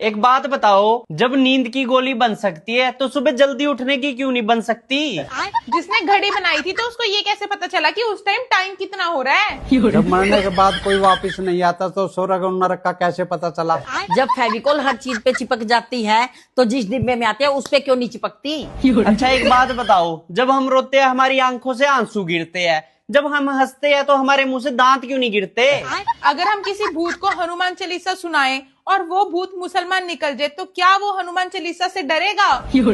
एक बात बताओ, जब नींद की गोली बन सकती है तो सुबह जल्दी उठने की क्यों नहीं बन सकती? जिसने घड़ी बनाई थी तो उसको ये कैसे पता चला कि उस टाइम कितना हो रहा है? जब मरने के बाद कोई वापस नहीं आता तो स्वर्ग और नरक का कैसे पता चला? जब फेविकोल हर चीज पे चिपक जाती है तो जिस डिब्बे में आते हैं उस पे क्यों नहीं चिपकती? अच्छा एक बात बताओ, जब हम रोते हैं हमारी आंखों से आंसू गिरते हैं, जब हम हंसते हैं तो हमारे मुंह से दांत क्यों नहीं गिरते? अगर हम किसी भूत को हनुमान चालीसा सुनाएं और वो भूत मुसलमान निकल जाए तो क्या वो हनुमान चालीसा से डरेगा?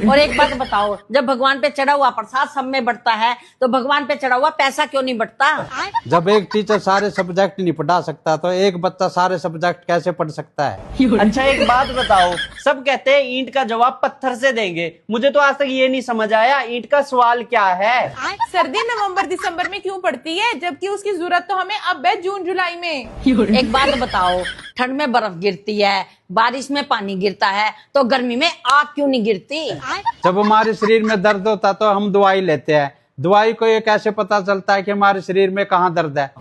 और एक बात बताओ, जब भगवान पे चढ़ा हुआ प्रसाद सब में बढ़ता है तो भगवान पे चढ़ा हुआ पैसा क्यों नहीं बढ़ता? जब एक टीचर सारे सब्जेक्ट नहीं पढ़ा सकता तो एक बच्चा सारे सब्जेक्ट कैसे पढ़ सकता है? अच्छा एक बात बताओ, सब कहते हैं ईंट का जवाब पत्थर से देंगे, मुझे तो आज तक ये नहीं समझ आया ईंट का सवाल क्या है? सर्दी नवंबर दिसंबर में क्यों पड़ती है जबकि उसकी जरूरत तो हमें अब है जून जुलाई में? एक बात बताओ, ठंड में बर्फ गिरती है, बारिश में पानी गिरता है, तो गर्मी में आग क्यों नहीं गिरती? जब हमारे शरीर में दर्द होता तो हम दवाई लेते हैं, दवाई को ये कैसे पता चलता है कि हमारे शरीर में कहाँ दर्द है?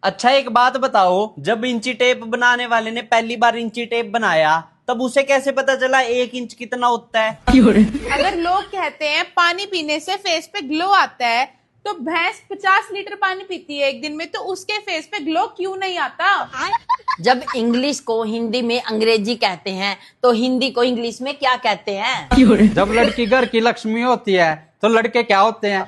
अच्छा एक बात बताओ, जब इंची टेप बनाने वाले ने पहली बार इंची टेप बनाया तब उसे कैसे पता चला 1 इंच कितना होता है? अगर लोग कहते हैं पानी पीने से फेस पे ग्लो आता है तो भैंस 50 लीटर पानी पीती है एक दिन में, तो उसके फेस पे ग्लो क्यों नहीं आता? जब इंग्लिश को हिंदी में अंग्रेजी कहते हैं तो हिंदी को इंग्लिश में क्या कहते हैं? जब लड़की घर की लक्ष्मी होती है तो लड़के क्या होते हैं?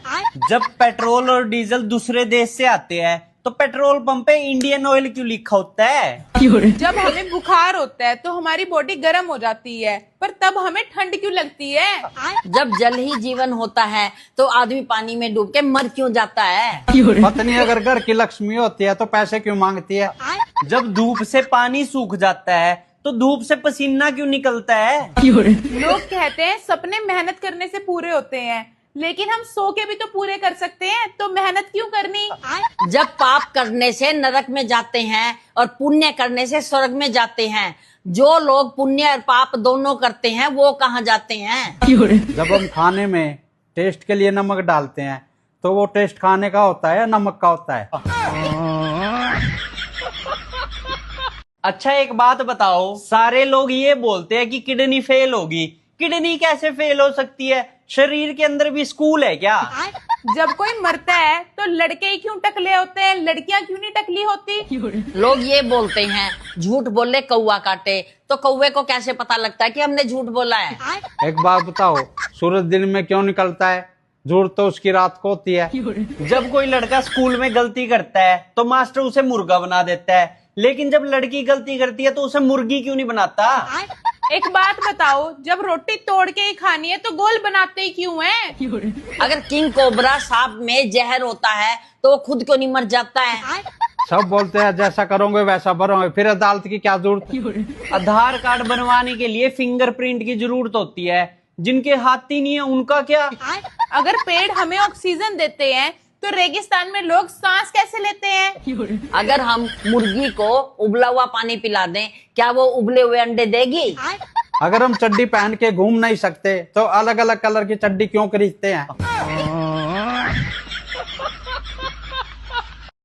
जब पेट्रोल और डीजल दूसरे देश से आते हैं तो पेट्रोल पंप पे इंडियन ऑयल क्यों लिखा होता है? जब हमें बुखार होता है तो हमारी बॉडी गर्म हो जाती है पर तब हमें ठंड क्यों लगती है? जब जल ही जीवन होता है तो आदमी पानी में डूब के मर क्यों जाता है? पत्नी अगर घर की लक्ष्मी होती है तो पैसे क्यों मांगती है? जब धूप से पानी सूख जाता है तो धूप से पसीना क्यों निकलता है? लोग कहते हैं सपने मेहनत करने से पूरे होते हैं, लेकिन हम सो के भी तो पूरे कर सकते हैं, तो मेहनत क्यों करनी? जब पाप करने से नरक में जाते हैं और पुण्य करने से स्वर्ग में जाते हैं, जो लोग पुण्य और पाप दोनों करते हैं वो कहाँ जाते हैं? जब हम खाने में टेस्ट के लिए नमक डालते हैं तो वो टेस्ट खाने का होता है या नमक का होता है? अच्छा एक बात बताओ, सारे लोग ये बोलते हैं कि किडनी फेल होगी, किडनी कैसे फेल हो सकती है? शरीर के अंदर भी स्कूल है क्या? जब कोई मरता है तो लड़के ही क्यों टकले होते हैं, लड़कियां क्यों नहीं टकली होती? लोग ये बोलते हैं झूठ बोले कौवा काटे, तो कौवे को कैसे पता लगता है कि हमने झूठ बोला है? एक बात बताओ, सूरज दिन में क्यों निकलता है? झूठ तो उसकी रात को होती है। जब कोई लड़का स्कूल में गलती करता है तो मास्टर उसे मुर्गा बना देता है, लेकिन जब लड़की गलती करती है तो उसे मुर्गी क्यों नहीं बनाता? एक बात बताओ, जब रोटी तोड़ के ही खानी है तो गोल बनाते ही क्यों हैं? अगर किंग कोबरा सांप में जहर होता है तो वो खुद क्यों नहीं मर जाता है? सब बोलते हैं जैसा करोगे वैसा भरोगे, फिर अदालत की क्या जरूरत? आधार कार्ड बनवाने के लिए फिंगरप्रिंट की जरूरत होती है, जिनके हाथ ही नहीं है उनका क्या? अगर पेड़ हमें ऑक्सीजन देते हैं तो रेगिस्तान में लोग सांस कैसे लेते हैं? अगर हम मुर्गी को उबला हुआ पानी पिला दें, क्या वो उबले हुए अंडे देगी? अगर हम चड्डी पहन के घूम नहीं सकते तो अलग अलग कलर की चड्डी क्यों खरीदते हैं?